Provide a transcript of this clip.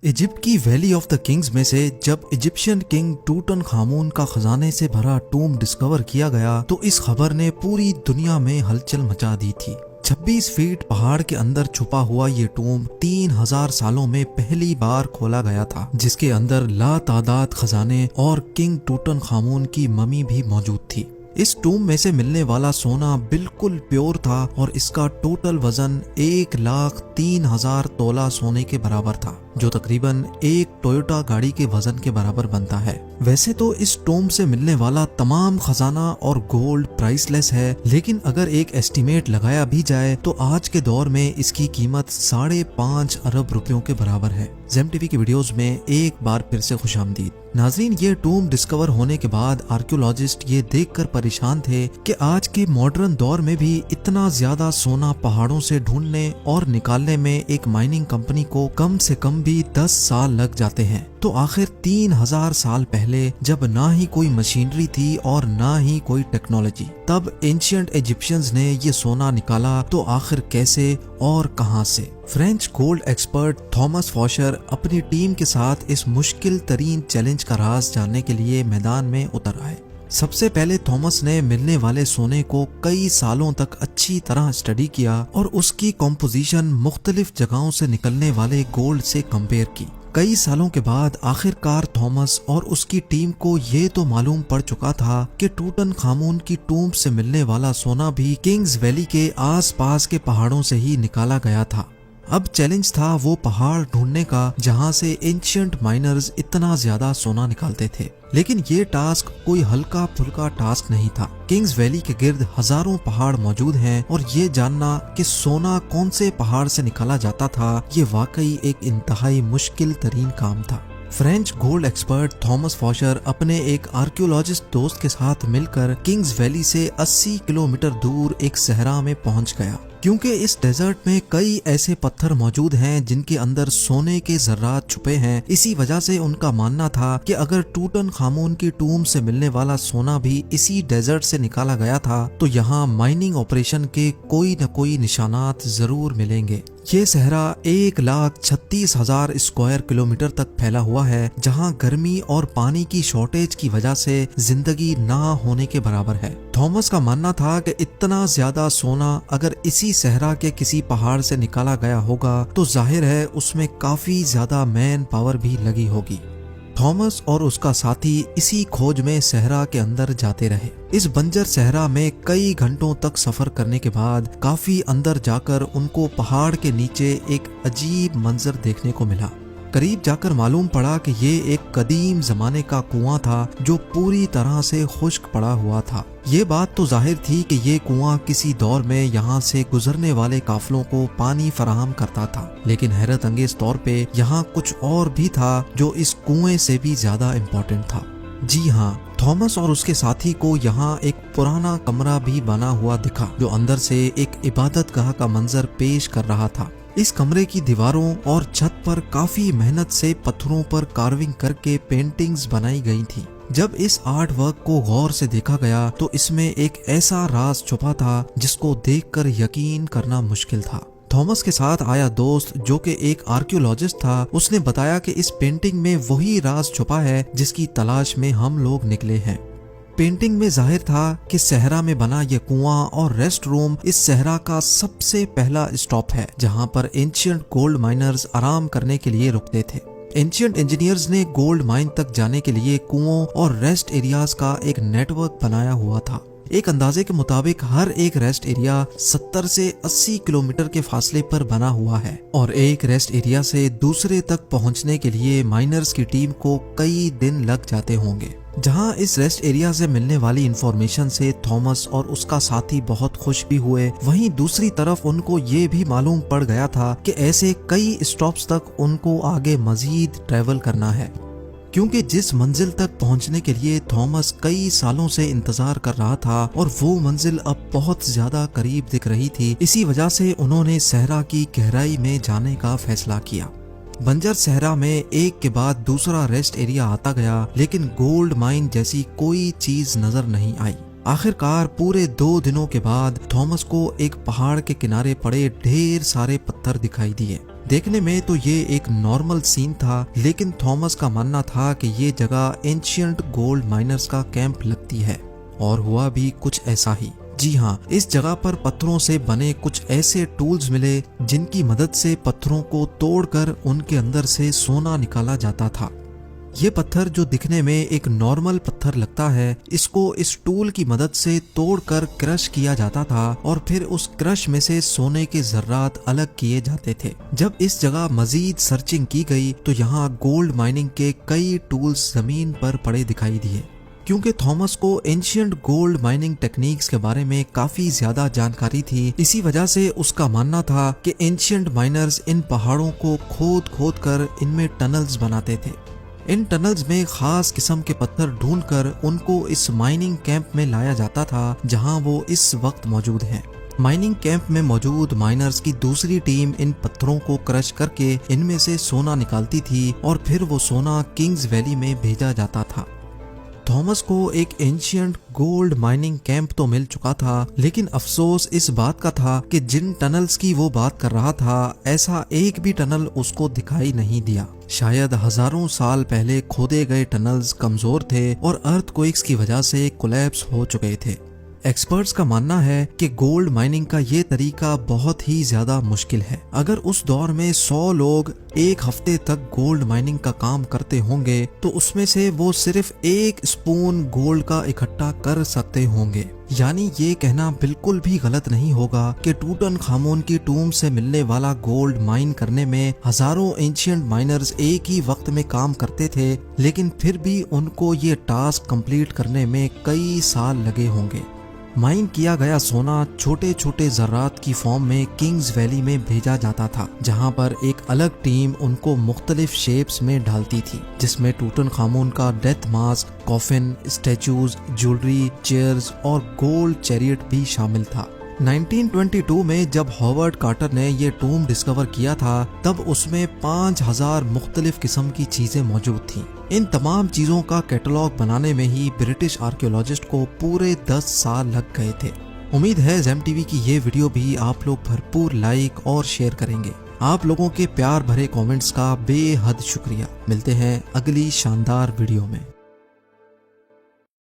Egypt की valley of the Kings में से जब इजिप्शियन किंग टूटनखामुन का खजाने से भरा टूम डिस्कवर किया गया तो इस खबर ने पूरी दुनिया में हलचल मचा दी थी। 26 फीट पहाड़ के अंदर छुपा हुआ ये टूम 3000 सालों में पहली बार खोला गया था, जिसके अंदर लातादाद खजाने और किंग टूटनखामुन की ममी भी मौजूद थी। इस टूम में से मिलने वाला सोना बिल्कुल प्योर था और इसका टोटल वजन 1,03,000 तोला सोने के बराबर था, जो तकरीबन एक टोयोटा गाड़ी के वजन के बराबर बनता है। वैसे तो इस टूम से मिलने वाला तमाम खजाना और गोल्ड प्राइसलेस है, लेकिन अगर एक एस्टिमेट लगाया भी जाए तो आज के दौर में इसकी कीमत 5.5 अरब रुपयों के बराबर है। जेम टीवी की वीडियोस में एक बार फिर से खुशामदीद। नाजरीन, ये टूम डिस्कवर होने के बाद आर्कियोलॉजिस्ट ये देखकर परेशान थे कि आज के मॉडर्न दौर में भी इतना ज्यादा सोना पहाड़ों से ढूंढने और निकालने में एक माइनिंग कंपनी को कम से कम भी 10 साल लग जाते हैं। तो आखिर 3000 साल पहले, जब ना ही कोई मशीनरी थी और ना ही कोई टेक्नोलॉजी, तब एंशिएंट इजिप्शियंस ने ये सोना निकाला तो आखिर कैसे और कहां से? फ्रेंच गोल्ड एक्सपर्ट थॉमस फॉशर अपनी टीम के साथ इस मुश्किल तरीन चैलेंज का राज जानने के लिए मैदान में उतर आए। सबसे पहले थॉमस ने मिलने वाले सोने को कई सालों तक अच्छी तरह स्टडी किया और उसकी कॉम्पोजिशन मुख्तलिफ जगहों से निकलने वाले गोल्ड से कंपेयर की। कई सालों के बाद आखिरकार थॉमस और उसकी टीम को ये तो मालूम पड़ चुका था कि टूटनखामुन की टूम से मिलने वाला सोना भी किंग्स वैली के आसपास के पहाड़ों से ही निकाला गया था। अब चैलेंज था वो पहाड़ ढूंढने का जहां से एंशिएंट माइनर्स इतना ज्यादा सोना निकालते थे। लेकिन ये टास्क कोई हल्का फुल्का टास्क नहीं था। किंग्स वैली के गिर्द हजारों पहाड़ मौजूद हैं और ये जानना कि सोना कौन से पहाड़ से निकाला जाता था, ये वाकई एक इंतहाई मुश्किल तरीन काम था। फ्रेंच गोल्ड एक्सपर्ट थॉमस फॉशर अपने एक आर्कियोलॉजिस्ट दोस्त के साथ मिलकर किंग्स वैली से 80 किलोमीटर दूर एक सहरा में पहुंच गया, क्योंकि इस डेजर्ट में कई ऐसे पत्थर मौजूद हैं जिनके अंदर सोने के जर्रात छुपे हैं। इसी वजह से उनका मानना था कि अगर टूटनखामुन की टूम से मिलने वाला सोना भी इसी डेजर्ट से निकाला गया था तो यहाँ माइनिंग ऑपरेशन के कोई न कोई निशानात जरूर मिलेंगे। ये सहरा 1,36,000 स्क्वायर किलोमीटर तक फैला हुआ है, जहाँ गर्मी और पानी की शॉर्टेज की वजह से जिंदगी ना होने के बराबर है। थॉमस का मानना था कि इतना ज्यादा सोना अगर इसी सहरा के किसी पहाड़ से निकाला गया होगा तो जाहिर है उसमें काफी ज्यादा मैन पावर भी लगी होगी। थॉमस और उसका साथी इसी खोज में सहरा के अंदर जाते रहे। इस बंजर सहरा में कई घंटों तक सफर करने के बाद काफी अंदर जाकर उनको पहाड़ के नीचे एक अजीब मंजर देखने को मिला। करीब जाकर मालूम पड़ा कि ये एक कदीम जमाने का कुआं था जो पूरी तरह से खुश्क पड़ा हुआ था। ये बात तो जाहिर थी कि ये कुआं किसी दौर में यहाँ से गुजरने वाले काफिलों को पानी फराहम करता था, लेकिन हैरत अंगेज तौर पे यहाँ कुछ और भी था जो इस कुएं से भी ज्यादा इम्पोर्टेंट था। जी हाँ, थॉमस और उसके साथी को यहाँ एक पुराना कमरा भी बना हुआ दिखा जो अंदर से एक इबादतगाह का मंजर पेश कर रहा था। इस कमरे की दीवारों और छत पर काफी मेहनत से पत्थरों पर कार्विंग करके पेंटिंग्स बनाई गई थी। जब इस आर्ट वर्क को गौर से देखा गया तो इसमें एक ऐसा राज छुपा था जिसको देखकर यकीन करना मुश्किल था। थॉमस के साथ आया दोस्त जो कि एक आर्कियोलॉजिस्ट था, उसने बताया कि इस पेंटिंग में वही राज छुपा है जिसकी तलाश में हम लोग निकले हैं। पेंटिंग में जाहिर था कि सहरा में बना यह कुआं और रेस्ट रूम इस सहरा का सबसे पहला स्टॉप है, जहां पर एंशिएंट गोल्ड माइनर्स आराम करने के लिए रुकते थे। एंशिएंट इंजीनियर्स ने गोल्ड माइन तक जाने के लिए कुओं और रेस्ट एरियाज का एक नेटवर्क बनाया हुआ था। एक अंदाजे के मुताबिक हर एक रेस्ट एरिया 70 से 80 किलोमीटर के फासले पर बना हुआ है और एक रेस्ट एरिया से दूसरे तक पहुंचने के लिए माइनर्स की टीम को कई दिन लग जाते होंगे। जहां इस रेस्ट एरिया से मिलने वाली इंफॉर्मेशन से थॉमस और उसका साथी बहुत खुश भी हुए, वहीं दूसरी तरफ उनको ये भी मालूम पड़ गया था कि ऐसे कई स्टॉप्स तक उनको आगे मजीद ट्रेवल करना है, क्योंकि जिस मंजिल तक पहुंचने के लिए थॉमस कई सालों से इंतजार कर रहा था और वो मंजिल अब बहुत ज्यादा करीब दिख रही थी। इसी वजह से उन्होंने सहरा की गहराई में जाने का फैसला किया। बंजर सहरा में एक के बाद दूसरा रेस्ट एरिया आता गया, लेकिन गोल्ड माइन जैसी कोई चीज नजर नहीं आई। आखिरकार पूरे 2 दिनों के बाद थॉमस को एक पहाड़ के किनारे पड़े ढेर सारे पत्थर दिखाई दिए। देखने में तो ये एक नॉर्मल सीन था, लेकिन थॉमस का मानना था कि ये जगह एंशियंट गोल्ड माइनर्स का कैंप लगती है। और हुआ भी कुछ ऐसा ही। जी हाँ, इस जगह पर पत्थरों से बने कुछ ऐसे टूल्स मिले जिनकी मदद से पत्थरों को तोड़कर उनके अंदर से सोना निकाला जाता था। ये पत्थर जो दिखने में एक नॉर्मल पत्थर लगता है, इसको इस टूल की मदद से तोड़कर क्रश किया जाता था और फिर उस क्रश में से सोने के जर्रात अलग किए जाते थे। जब इस जगह मजीद सर्चिंग की गई तो यहाँ गोल्ड माइनिंग के कई टूल्स जमीन पर पड़े दिखाई दिए। क्योंकि थॉमस को एंशियंट गोल्ड माइनिंग टेक्निक्स के बारे में काफी ज्यादा जानकारी थी, इसी वजह से उसका मानना था कि एंशियंट माइनर्स इन पहाड़ों को खोद खोद कर इनमें टनल्स बनाते थे। इन टनल्स में खास किस्म के पत्थर ढूंढकर उनको इस माइनिंग कैंप में लाया जाता था, जहां वो इस वक्त मौजूद हैं। माइनिंग कैंप में मौजूद माइनर्स की दूसरी टीम इन पत्थरों को क्रश करके इनमें से सोना निकालती थी और फिर वो सोना किंग्स वैली में भेजा जाता था। थॉमस को एक एंशियंट गोल्ड माइनिंग कैंप तो मिल चुका था, लेकिन अफसोस इस बात का था कि जिन टनल्स की वो बात कर रहा था, ऐसा एक भी टनल उसको दिखाई नहीं दिया। शायद हजारों साल पहले खोदे गए टनल्स कमजोर थे और अर्थक्वेक्स की वजह से कोलैप्स हो चुके थे। एक्सपर्ट्स का मानना है कि गोल्ड माइनिंग का ये तरीका बहुत ही ज्यादा मुश्किल है। अगर उस दौर में 100 लोग एक हफ्ते तक गोल्ड माइनिंग का काम करते होंगे तो उसमें से वो सिर्फ 1 स्पून गोल्ड का इकट्ठा कर सकते होंगे। यानी ये कहना बिल्कुल भी गलत नहीं होगा कि टूटनखामुन की टूम से मिलने वाला गोल्ड माइन करने में हजारों एंशियंट माइनर्स एक ही वक्त में काम करते थे, लेकिन फिर भी उनको ये टास्क कंप्लीट करने में कई साल लगे होंगे। माइन किया गया सोना छोटे छोटे जर्रात की फॉर्म में किंग्स वैली में भेजा जाता था, जहां पर एक अलग टीम उनको मुख्तलिफ शेप्स में डालती थी, जिसमें टूटनखामुन का death mask, coffin, statues, jewellery, chairs और गोल्ड चैरियट भी शामिल था। 1922 में जब हॉवर्ड कार्टर ने ये टूम डिस्कवर किया था, तब उसमें 5000 मुख्तलिफ किस्म की चीजें मौजूद थीं। इन तमाम चीजों का कैटलॉग बनाने में ही ब्रिटिश आर्कियोलॉजिस्ट को पूरे 10 साल लग गए थे। उम्मीद है ज़ेम टीवी की ये वीडियो भी आप लोग भरपूर लाइक और शेयर करेंगे। आप लोगों के प्यार भरे कमेंट्स का बेहद शुक्रिया। मिलते हैं अगली शानदार वीडियो में।